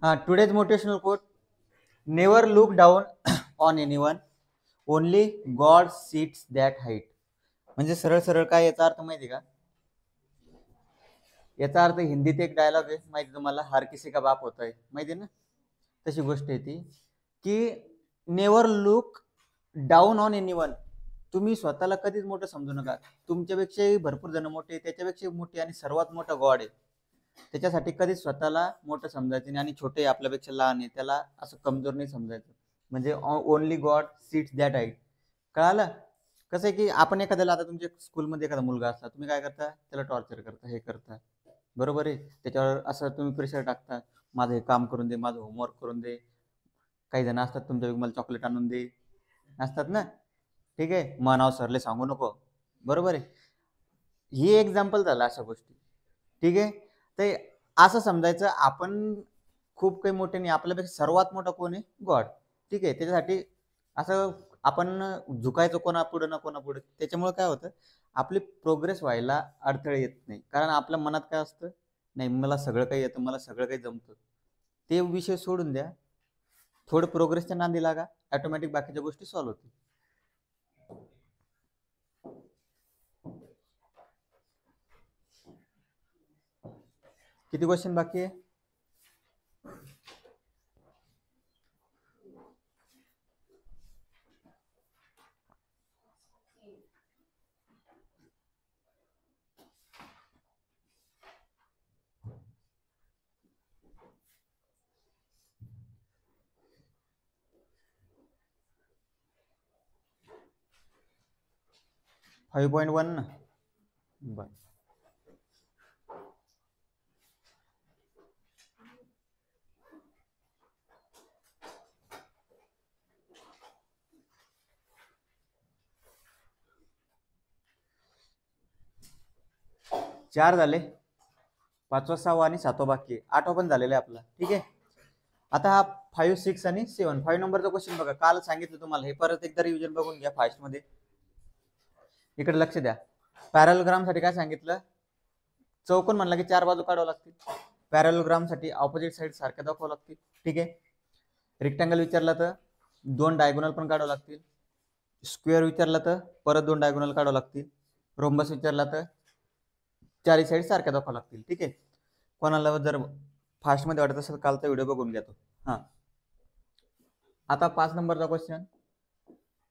हा, today's motivational quote, never look down on anyone, only God seats that height. म्हणजे सरळ सरळ काय याचा अर्थ माहिती का? याचा अर्थ हिंदीत एक डायलॉग आहे माहिती तुम्हाला, हर किसी का बाप होता है, माहिती ना? तशी गोष्ट आहे ती की never look down on anyone. तुम्ही स्वतःला कधीच मोठं समजू नका. तुमच्यापेक्षाही भरपूर जण मोठे, त्याच्यापेक्षा मोठे आणि सर्वात मोठा गॉड आहे. त्याच्यासाठी कधीच स्वतःला मोठं समजायचं नाही, आणि छोटे आपल्यापेक्षा लहान आहे त्याला असं कमजोर नाही समजायचं. म्हणजे only God seats that height. कळालं? कसं आहे की आपण एखाद्याला, आता तुमच्या स्कूलमध्ये एखादा मुलगा असला, तुम्ही काय करता? त्याला टॉर्चर करता, हे करता, बरोबर आहे. त्याच्यावर असं तुम्ही प्रेशर टाकता, माझं हे काम करून दे, माझं होमवर्क करून दे. काही जण असतात तुमच्या मला चॉकलेट आणून दे, असतात ना? ठीक आहे, मनाव सरले सांगू नको, बरोबर आहे. ही एक्झाम्पल झालं अशा गोष्टी. ठीक आहे, तर असं समजायचं आपण खूप काही मोठे नाही, आपल्यापेक्षा सर्वात मोठा कोण आहे? गॉड. ठीक आहे, त्याच्यासाठी असं आपण झुकायचं कोणापुढे ना कोणापुढे. त्याच्यामुळे काय होतं, आपली प्रोग्रेस व्हायला अडथळे येत नाही, कारण आपल्या मनात काय असतं, नाही मला सगळं काही येतं, मला सगळं काही जमतं. ते विषय सोडून द्या, थोडं प्रोग्रेसच्या नांदी लागा, ऑटोमॅटिक बाकीच्या गोष्टी सॉल्व्ह होतील. किती क्वेश्चन बाकी आहे? फाईव्ह 5.1 ना? बर, चार झाले, 5वा 6वा आणि 7वा बाकी आहे, 8वा पण झालेला आहे आपला. ठीक आहे, आता हा 5, 6 आणि 7. 5 नंबरचा क्वेश्चन बघा, काल सांगितलं तुम्हाला, हे परत एकदा रिव्हिजन बघून घ्या फास्ट मध्ये. इकडे लक्ष द्या. पॅरलोग्राम साठी काय सांगितलं? चौकोन म्हणला की 4 बाजू काढावं लागतील. पॅरलोग्राम साठी ऑपोजिट साइड सारख्या दाखवावं लागतील. ठीक आहे, रेक्टँगल विचारला तर 2 डायगोनल पण काढावं लागतील. स्क्वेअर विचारला तर परत 2 डायगोनल काढावं लागतील. रोम्बस विचारला तर 4 साइड सारख्या दाखवावं लागतील. ठीक आहे, कोणाला जर फास्ट मध्ये वाटत असेल कालचा व्हिडिओ बघून घ्या तो. हा, आता 5 नंबरचा क्वेश्चन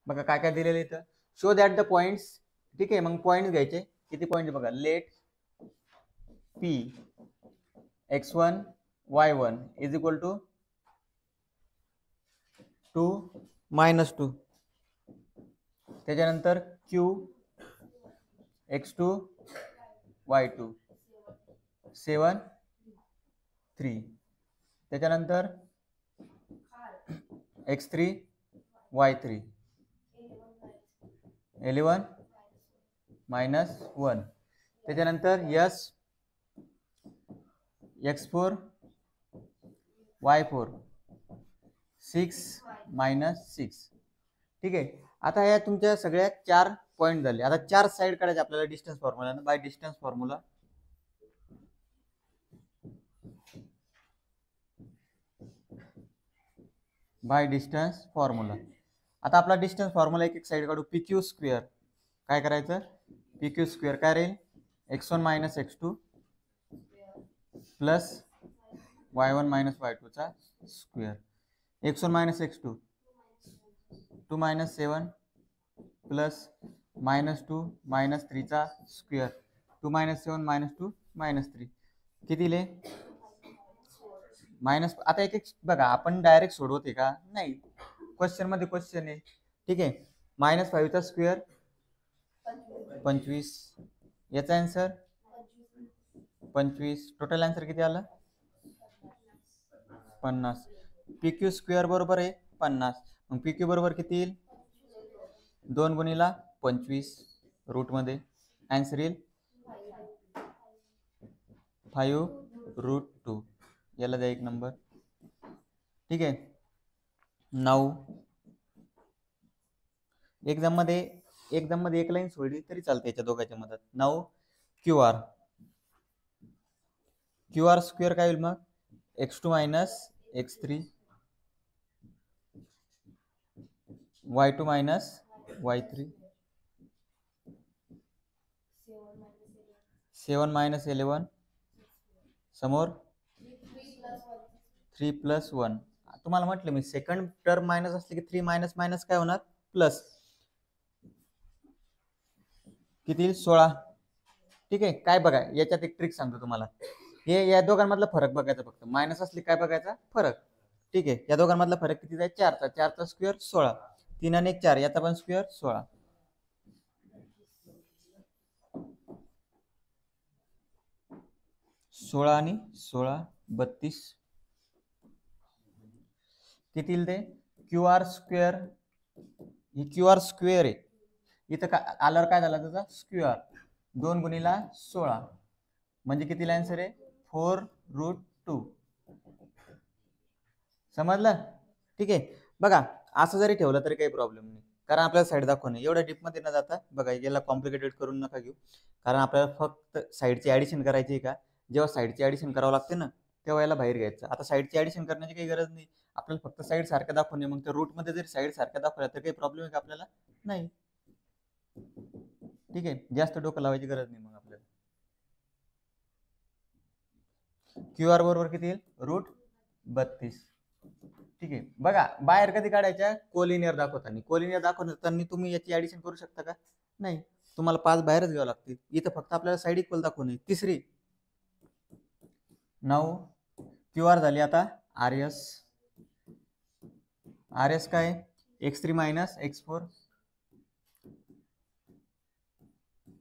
बघा, काय काय दिलेलं इथं. Show that the points. ठीक आहे, मग पॉइंट घ्यायचे. किती पॉइंट बघा, let P x1 y1 is equal to 2 -2. त्याच्यानंतर Q x2 y2 7 3. त्याच्यानंतर x3 y3 11 -1. त्याच्यानंतर S x4 y4 6 -6. ठीक आहे, आता या तुमच्या सगळ्या 4 पॉइंट झाले. आता 4 साइड काढायचे आपल्याला distance formula, by distance formula. By distance formula. आता आपला डिस्टन्स फॉर्म्युला एक साइड काढू. PQ square. काय करायचं? PQ स्क्वेअर काय राहील? x1 - x2 plus y1 - y2 चा स्क्वेअर. x1 - x2 2 - 7 प्लस -2 -3 चा स्क्वेअर. 2 - 7 -2 -3 किती ले? मायनस. आता एक एक बघा, आपण डायरेक्ट सोडवते का? नाही, क्वेश्चन मध्ये क्वेश्चन आहे. ठीक आहे, -5 चा स्क्वेअर 25. याचा आन्सर 25. टोटल आन्सर किती आला? 50. PQ स्क्वेअर बरोबर आहे 50. मग PQ बरोबर किती येईल? 2 गुणिला 25 रूट मध्ये. आन्सर येईल 5√2. याला द्या 1 नंबर. ठीक आहे, 9. एक्झाम मध्ये एक लाईन सोडली तरी चालते याच्या दोघांच्या मधात. 9 QR स्क्वेअर काय होईल मग? x2 - x3 y2 minus y3 7 minus 11 समोर 3 प्लस 1. तुम्हाला म्हटलं मी सेकंड टर्म मायनस असले की 3 मायनस मायनस काय होणार प्लस. किती 16. ठीक आहे. काय बघा याच्यात एक ट्रिक सांगतो तुम्हाला. हे या दोघांमधला फरक बघायचा फक्त. मायनस असले काय बघायचा फरक. ठीक आहे. या दोघांमधला फरक किती आहे 4चा. 4चा स्क्वेअर 16. 3 आणि 1 4 याचा पण स्क्वेअर 16. 16 आणि 16 32. किती येईल ते क्यू आर स्क्वेअर. ही क्यू आर स्क्वेअर आहे. इथं काय आल्यावर काय झालं त्याचा स्क्वेअर. 2 गुणिला 16 म्हणजे किती आन्सर आहे 4√2. समजलं. ठीक आहे. बघा असं जरी ठेवलं तरी काही प्रॉब्लेम नाही, कारण आपल्याला साईड दाखवणे. एवढ्या डीप मध्ये न जाता बघा याला कॉम्प्लिकेटेड करून नका घेऊ, कारण आपल्याला फक्त साईडची ऍडिशन करायची आहे का. जेव्हा साईडची ऍडिशन करावं लागते ना तेव्हा याला बाहेर घ्यायचं. आता साईडची ऍडिशन करण्याची काही गरज नाही, आपल्याला फक्त साईड सारख्या दाखवणे. मग त्या रूट मध्ये जरी साईड सारख्या दाखवल्या तर काही प्रॉब्लेम आहे का आपल्याला नाही. ठीक आहे. जास्त डोकं लावायची गरज नाही मग आपल्याला. क्यू आर बरोबर किती येईल √32. ठीक आहे. बघा बाहेर कधी काढायच्या कोलिनियर दाखवताना. कोलिनियर दाखवताना तुम्ही याची ऍडिशन करू शकता का नाही, तुम्हाला 5 बाहेरच घ्यावं लागतील. इथं फक्त आपल्याला साईड इक्वल दाखवणे. तिसरी 9 क्यू आर झाली. आता आर एस. आर एस काय x3 minus x4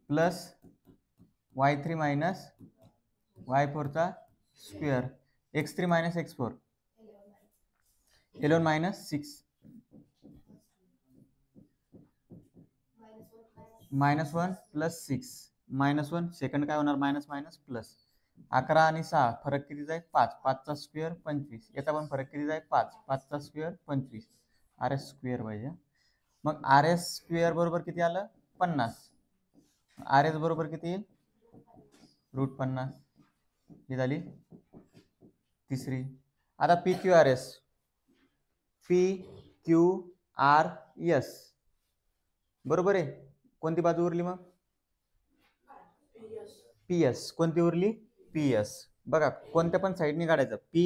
plus y3 minus y4 चा square. x3 minus x4 11 minus 6 -1 plus 6 -1 second काय होणार मायनस मायनस प्लस. 11 आणि 6 फरक किती जाईल 5. 5 चा स्क्वेअर 25. याचा पण फरक किती जाईल 5. 5 चा स्क्वेअर 25. आर एस स्क्वेअर पाहिजे. मग आर एस स्क्वेअर बरोबर किती आलं 50. आर एस बरोबर किती येईल √50. ही झाली तिसरी. आता P Q R S. P Q R S बरोबर आहे. कोणती बाजू उरली मग पी एस. कोणती उरली पी एस. बघा कोणत्या पण साईडने काढायचं पी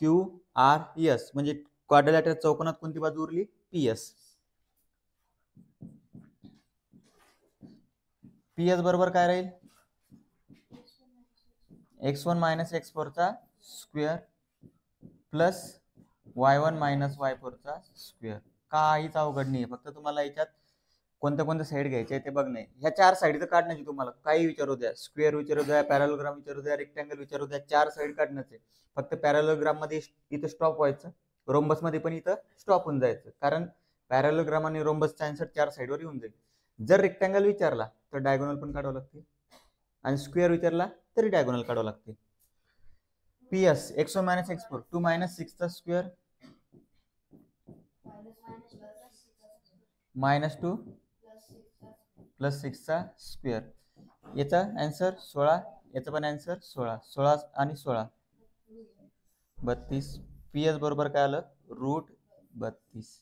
क्यू आर एस म्हणजे क्वाड्रिलॅटरल चौकोनात कोणती बाजू उरली पी एस. पी एस बरोबर काय राहील x1 मायनस x4 चा square plus y1 minus y4 चा स्क्वेअर. काहीच अवघड नाही, फक्त तुम्हाला याच्यात कोणत्या कोणत्या साईड घ्यायचे ते बघणे. ह्या 4 साईड काढण्याची तुम्हाला काही विचारू द्या, स्क्वेअर विचारू द्या, पॅरलोग्राम विचारू द्या, रेक्टँगल विचारू द्या, 4 साईड काढण्याचे. फक्त पॅरलोग्राम मध्ये इथं स्टॉप व्हायचं, रोम्बस मध्ये पण इथं स्टॉप होऊन जायचं, कारण पॅरलोग्राम आणि रोम्बसचा आन्सर 4 साईडवर येऊन जाईल. जर रेक्टँगल विचारला तर डायगोनल पण काढावं लागते, आणि स्क्वेअर विचारला तरी डायगोनल काढावं लागते. P S x1 minus x4 2 minus 6 चा स्क्वेअर -2 प्लस 6 चा स्क्वेअर. याचा आन्सर 16. याचा पण आन्सर 16. 16 आणि 16 32. पी एस बरोबर काय आलं √32.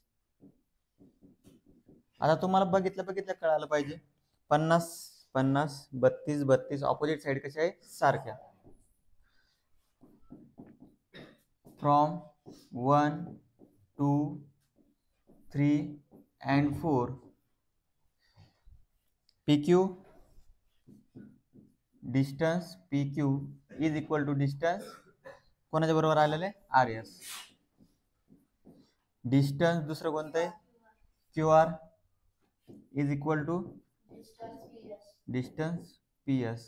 आता तुम्हाला बघितलं कळालं पाहिजे 50 50 32 32 ऑपोजिट साइड कशा आहे सारख्या. From 1 2 3 and 4 PQ distance PQ is equal to distance कोणाच्या बरोबर आलेलं आहे आर एस. डिस्टन्स दुसरं कोणतं आहे QR is equal to distance PS.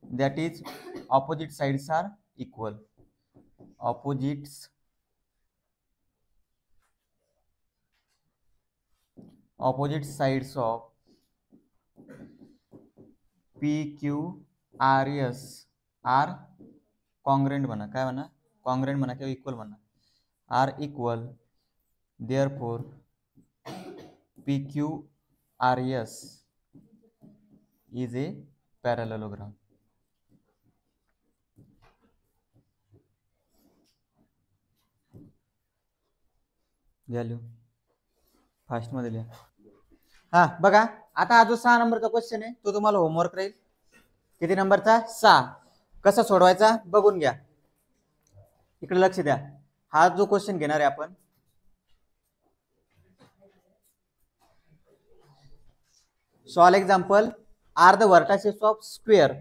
That is opposite sides are equal. Opposite sides of PQRS are congruent म्हणा, काय म्हणा congruent म्हणा किंवा इक्वल म्हणा, are equal. Therefore PQRS is a parallelogram. Value fast मध्ये लिहा. हा बघा, आता हा जो 6 नंबरचा क्वेश्चन आहे तो तुम्हाला होमवर्क राहील. किती नंबरचा? 6. कसा सोडवायचा बघून घ्या, इकडे लक्ष द्या. हा जो क्वेश्चन घेणार आहे आपण, solve example are the vertices of square.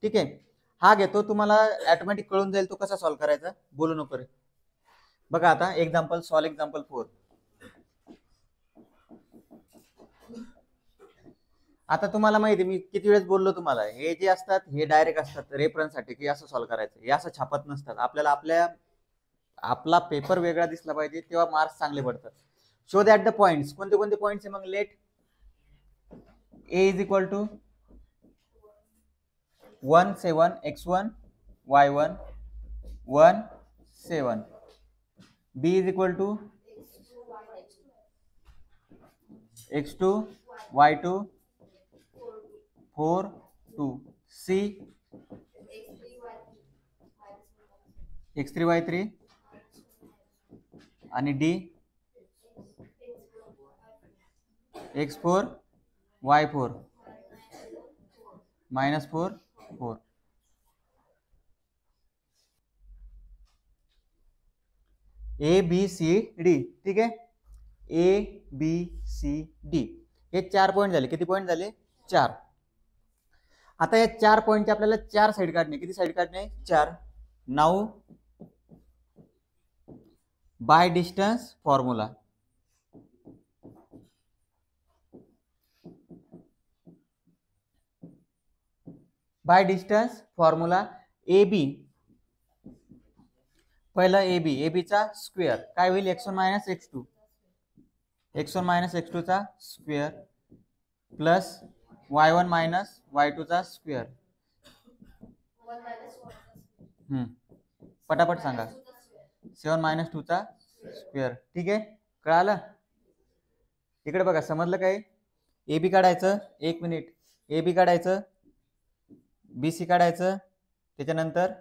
ठीक आहे, हा घेतो, तुम्हाला ऑटोमॅटिक कळून जाईल तो कसा सॉल्व करायचा, बोलू नको रे. बघा आता एक्झाम्पल, सॉल्व एक्झाम्पल 4. आता तुम्हाला माहिती मी किती वेळेस बोललो तुम्हाला, हे जे असतात हे डायरेक्ट असतात रेफरन्स साठी की असं सॉल्व करायचं, हे असं छापत नसतात. आपल्याला आपला पेपर वेगळा दिसला पाहिजे तेव्हा मार्क्स चांगले पडतात. Show that the points. कोणते कोणते पॉइंट्स आहे मग? Let A is equal to 1 7 x1 y1 1 7. b is equal to x2 y2 4 2. c x3 y3 आणि d x4 y4 -4 4. A B C D. ठीक आहे, ए बी सी डी हे 4 point झाले. किती पॉईंट झाले? 4. आता या 4 पॉईंटचे आपल्याला 4 साइड काढणे. किती साइड काढणे? 4. Now by distance formula. By distance formula A B. पहिला ए बी, ए बी चा स्क्वेअर काय होईल? x1 minus x2, x1 minus x2 चा square plus y1 minus y2 चा स्क्वेअर. पटापट सांगा. 7 मायनस 2 चा स्क्वेअर. ठीक आहे, कळालं? इकडे बघा, समजलं काय? ए बी काढायचं, 1 मिनिट, ए बी काढायचं, बी सी काढायचं, त्याच्यानंतर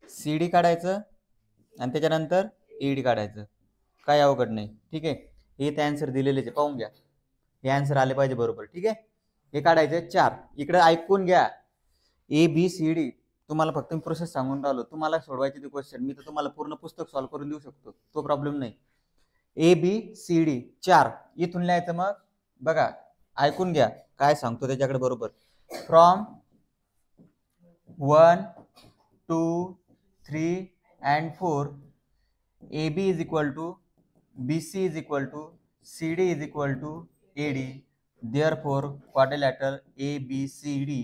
सी डी काढायचं आणि त्याच्यानंतर ईडी काढायचं. काय अवघड नाही. ठीक आहे, हे ते आन्सर दिलेलेच आहे, पाहून घ्या. हे आन्सर आले पाहिजे बरोबर. ठीक आहे, हे काढायचे 4. इकडे ऐकून घ्या, ए बी सी डी तुम्हाला फक्त मी प्रोसेस सांगून राहिलो. तुम्हाला सोडवायचे ते क्वेश्चन मी तर तुम्हाला पूर्ण पुस्तक सॉल्व करून देऊ शकतो, तो प्रॉब्लेम नाही. ए बी सी डी 4 इथून लिहायचं. मग बघा, ऐकून घ्या काय सांगतो त्याच्याकडे बरोबर. From 1 2 3 and 4 AB is equal to BC is equal to CD is equal to AD. Therefore, quadrilateral ABCD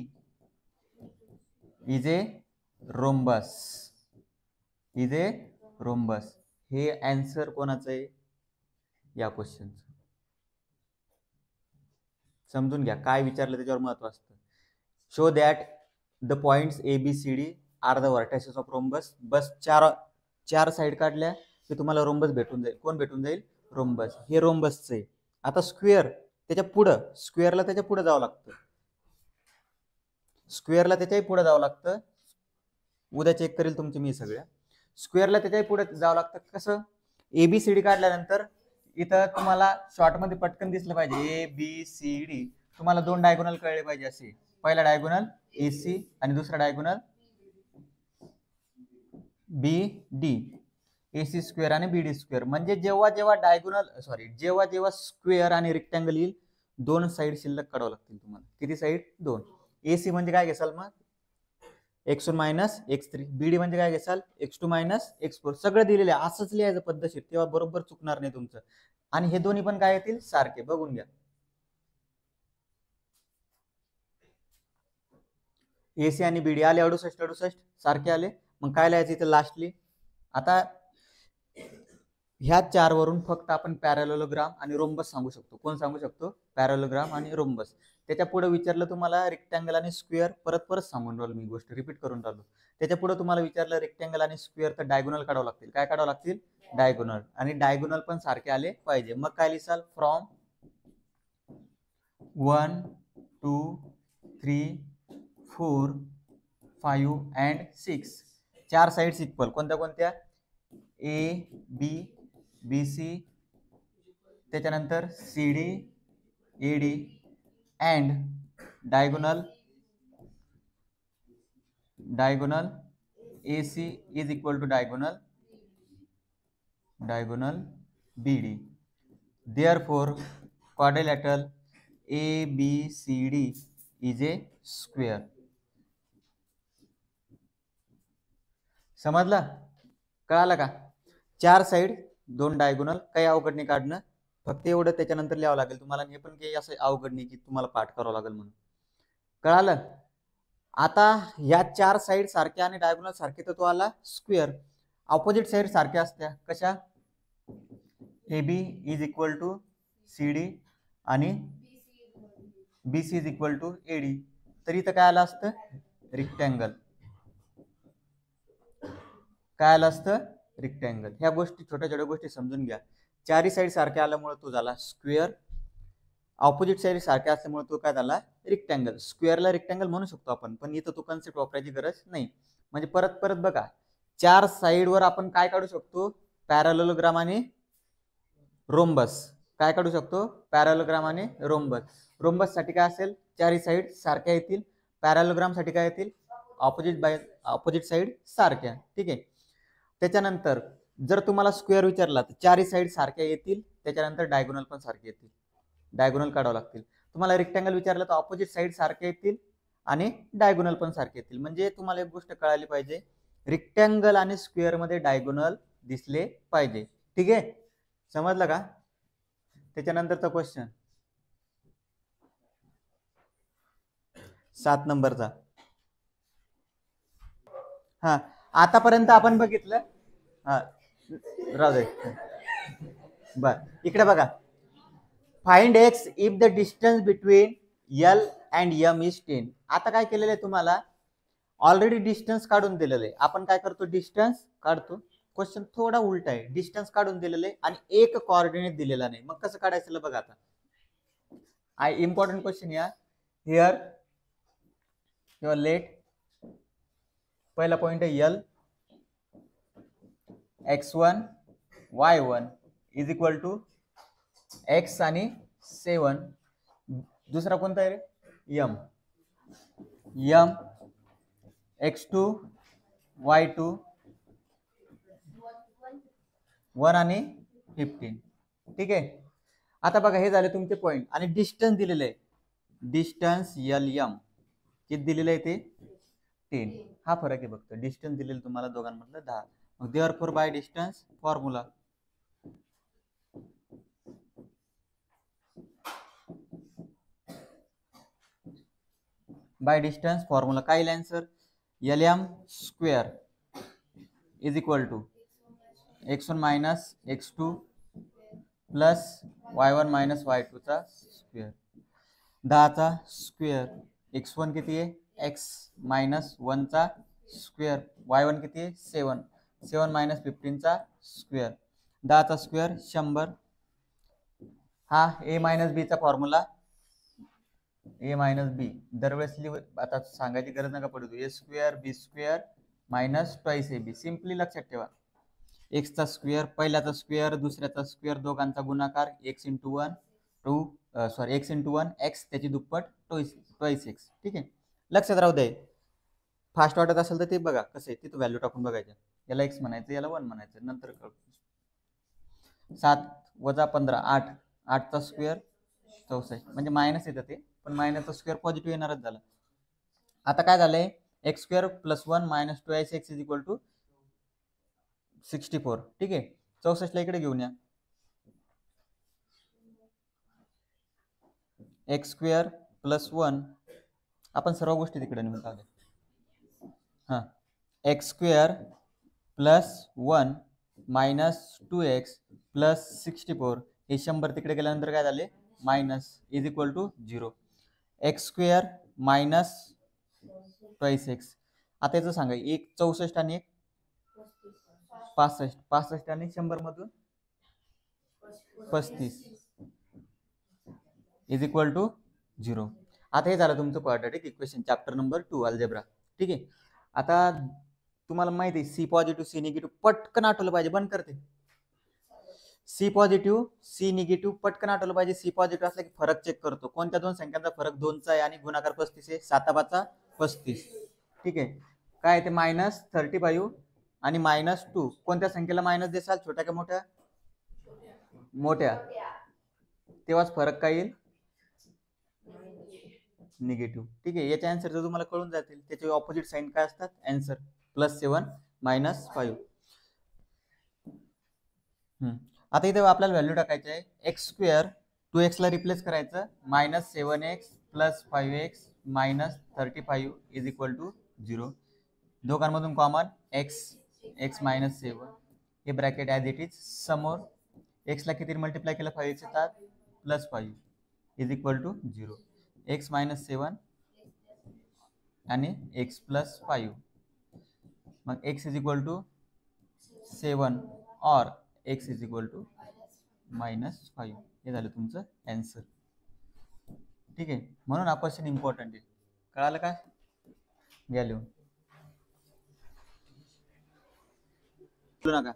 is a rhombus. Is a rhombus. हे आन्सर कोणाचं आहे या क्वेश्चनचं? समजून घ्या काय विचारलं त्याच्यावर महत्व असतं. Show that the points A B C D are the vertices of rhombus. बस 4 साइड काढल्या की तुम्हाला रोम्बस भेटून जाईल. कोण भेटून जाईल? रोम्बस. हे रोम्बसचं आहे. आता स्क्वेअर त्याच्या पुढं, स्क्वेअरला त्याच्या पुढे जावं लागतं, स्क्वेअरला त्याच्याही पुढे जावं लागतं. उद्या चेक करेल तुमची मी सगळ्या. स्क्वेअरला त्याच्याही पुढे जावं लागतं. कसं? एबीसीडी काढल्यानंतर इथं तुम्हाला शॉर्ट मध्ये पटकन दिसलं पाहिजे ए बी सी डी. तुम्हाला 2 डायगोनल कळले पाहिजे असे. पहिला डायगोनल AC आणि दुसरा डायगोनल BD. AC स्क्वेअर आणि BD स्क्वेअर. म्हणजे जेव्हा जेव्हा डायगोनल जेव्हा जेव्हा स्क्वेअर आणि रेक्टँगल येईल 2 साइड शिल्लक काढावं लागतील तुम्हाला. किती साइड? 2. AC म्हणजे काय घेसाल मग? x1 minus x3. BD म्हणजे काय घेसाल? x2 minus x4. सगळं दिलेलं आहे, असंच लिहायचं पद्धतशीर, तेव्हा बरोबर चुकणार नाही तुमचं. आणि हे दोन्ही पण काय येतील? सारखे. बघून घ्या. AC आणि BD आले 68 सारखे आले. मग काय लिहायचं इथे लास्टली? आता ह्या 4 वरून फक्त आपण पॅरॅलेलोग्राम आणि रोम्बस सांगू शकतो. कोण सांगू शकतो? पॅरॅलेलोग्राम आणि रोम्बस. त्याच्या पुढे विचारलं तुम्हाला रेक्टँगल आणि स्क्वेअर, परत सांगून राहिलो मी, गोष्ट रिपीट करून राहिलो. त्याच्या पुढे तुम्हाला विचारलं रेक्टँगल आणि स्क्वेअर, तर डायगोनल काढावं लागतील. काय काढावं लागतील? डायगोनल. आणि डायगोनल पण सारखे आले पाहिजे. मग काय लिहाल? From 1 2 3 4 5 and 6. 4 sides equal. कोणत्या कोणत्या? A B BC त्याच्यानंतर C D A D and diagonal A C is equal to diagonal B D. Therefore, quadrilateral ABCD is a square. समजला? कळालं का? 4 साइड 2 डायगोनल, काही अवघड नाही काढणं, फक्त एवढं त्याच्यानंतर लिहावं लागेल तुम्हाला. हे पण काही असं अवघड नाही की तुम्हाला पाठ करावं लागेल म्हणून. कळालं? आता या 4 साइड सारख्या आणि डायगोनल सारखे तर तो आला स्क्वेअर. ऑपोजिट साइड सारख्या असत्या कशा? AB is equal to CD आणि BC is equal to AD. तर इथं काय आलं असतं? रेक्टँगल. काय आलं असतं? रेक्टँगल. ह्या गोष्टी छोट्या छोट्या गोष्टी समजून घ्या. चारही साइड सारख्या आल्यामुळे तो झाला स्क्वेअर. ऑपोजिट साइड सारख्या असल्यामुळे तो काय झाला? रेक्टँगल. स्क्वेअरला रेक्टँगल म्हणू शकतो आपण, पण इथं तो कन्सेप्ट वापरायची गरज नाही. म्हणजे परत परत बघा, 4 साइडवर आपण काय काढू शकतो? पॅरॅललोग्राम आणि रोम्बस. काय काढू शकतो? पॅरॅलोग्राम आणि रोम्बस. रोम्बस साठी काय असेल? चारही साइड सारख्या येतील. पॅरॅलोग्राम साठी काय येतील? ऑपोजिट साइड सारख्या. ठीक आहे. त्याच्यानंतर जर तुम्हाला स्क्वेअर विचारला तर चारही साइड सारख्या येतील, त्याच्यानंतर डायगोनल पण सारखे येतील. डायगोनल काढावं लागतील. तुम्हाला रेक्टँगल विचारलं तर ऑपोजिट साइड सारखे येतील आणि डायगोनल पण सारखे येतील. म्हणजे तुम्हाला एक गोष्ट कळाली पाहिजे, रेक्टँगल आणि स्क्वेअर मध्ये डायगोनल दिसले पाहिजे. ठीक आहे? समजलं का? त्याच्यानंतरचा क्वेश्चन 7 नंबरचा. हा, आतापर्यंत आपण बघितलं. हा, राहू दे. बर, इकडे बघा. Find x if the distance between L and M is 10. आता काय केलेलं आहे तुम्हाला? ऑलरेडी डिस्टन्स काढून दिलेलं आहे. आपण काय करतो? डिस्टन्स काढतो. क्वेश्चन थोडा उलटा आहे. डिस्टन्स काढून दिलेलं आहे आणि एक कोऑर्डिनेट दिलेला नाही. मग कसं काढायचं बघा. आता इम्पॉर्टंट क्वेश्चन या हिअर युअर लेट. पहिला पॉइंट आहे L, x1 y1 is equal to x आणि 7. दुसरा कोणता आहे रे? M x2 y2 1 आणि 15. ठीक आहे. आता बघा, हे झाले तुमचे पॉइंट आणि डिस्टन्स दिलेलं आहे. डिस्टन्स LM किती दिलेलं आहे? ते 10. हा फरक आहे फक्त. डिस्टन्स दिलेलं तुम्हाला दोघांमधलं 10. मग therefore by distance formula by distance formula काय येईल answer? LM square is equal to x1 minus x2 plus y1 minus y2 चा स्क्वेअर. 10 चा स्क्वेअर. x1 किती आहे? x मायनस 1 चा स्क्वेअर. y1 किती आहे? 7. 7 मायनस 15 चा स्क्वेअर. 10 चा स्क्वेअर 100. हा a मायनस b चा फॉर्म्युला. ए मायनस बी दरवेळेस आता सांगायची गरज नका पडू. A square B square minus twice A B. Simply लक्षात ठेवा. एक्सचा स्क्वेअर, पहिल्याचा स्क्वेअर, दुसऱ्याचा स्क्वेअर, दोघांचा गुणाकार. एक्स इंटू 1 एक्स, त्याची दुप्पट ट्वाइस एक्स. ठीक आहे, लक्षात राहू दे. फास्ट वाटत असेल तर ते बघा कसं आहे, तिथं व्हॅल्यू टाकून बघायचं. याला एक्स म्हणायचं, याला 1 म्हणायचं, नंतर 7 वजा 15 8. 8चा स्क्वेअर 64. म्हणजे मायनस येतं ते, पण मायनसचा स्क्वेअर पॉझिटिव्ह येणारच झाला. आता काय झालंय? X square plus 1 minus 2 x is equal to 64. ठीक आहे, 64 ला इकडे घेऊन या. एक्स स्क्वेअर प्लस 1, आपण सर्व गोष्टी तिकडे नेऊन टाकू. हा, x square plus 1 minus 2x plus 64. हे 100 तिकडे गेल्यानंतर काय झाले? Minus is equal to 0. X square minus twice x. आता याचं सांगा, एक 64 आणि एक 65. 65 आणि 100 मधून 35 इज इक्वल टू 0. आता हे झालं तुमचं quadratic equation chapter number 2 algebra. ठीक आहे. आता तुम्हाला माहिती आहे सी पॉझिटिव्ह सी निगेटिव्ह पटकन आठवलं पाहिजे. बंद करते. सी पॉझिटिव्ह सी निगेटिव्ह, पटकन आठवलं पाहिजे. सी पॉझिटिव्ह असला की फरक चेक करतो. कोणत्या दोन संख्यांचा फरक 2चा आहे आणि गुणाकार 35 आहे? 7 35. ठीक आहे. काय आहे ते -35 आणि -2. कोणत्या संख्येला मायनस देसाल, छोट्या का मोठ्या? मोठ्या. तेव्हाच फरक काय येईल? निगेटिव्ह. ठीक आहे. याचे आन्सर जर तुम्हाला कळून जातील, त्याचे ऑपोजिट साइन काय असतात? आन्सर +7 -5. आता इथे आपल्याला व्हॅल्यू टाकायची आहे. x² 2x ला रिप्लेस करायचं. -7x + 5x - 35 = 0. दोघांमधून common x -7. हे ब्रॅकेट ॲज इट इज. समोर x ला किती मल्टिप्लाय केलं? 5x येतात +5 = 0. x - 7 आणि x + 5. मग x = 7 और x = -5. हे झालं तुमचं आन्सर. ठीक आहे. म्हणून हा क्वेश्चन इम्पॉर्टंट आहे. कळालं का? घ्या लिहून. नका